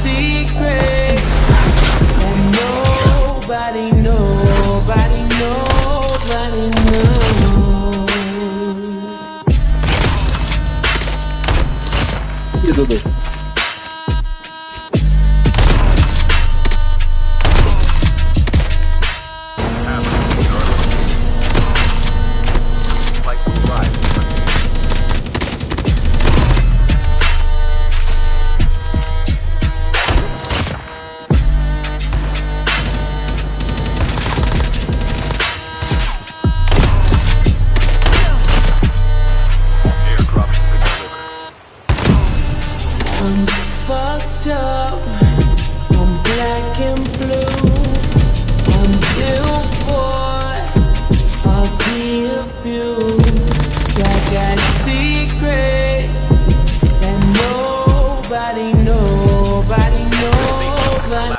secret that nobody knows. İyi Dudu. I'm fucked up, I'm black and blue, I'm built for all the abuse. I got secrets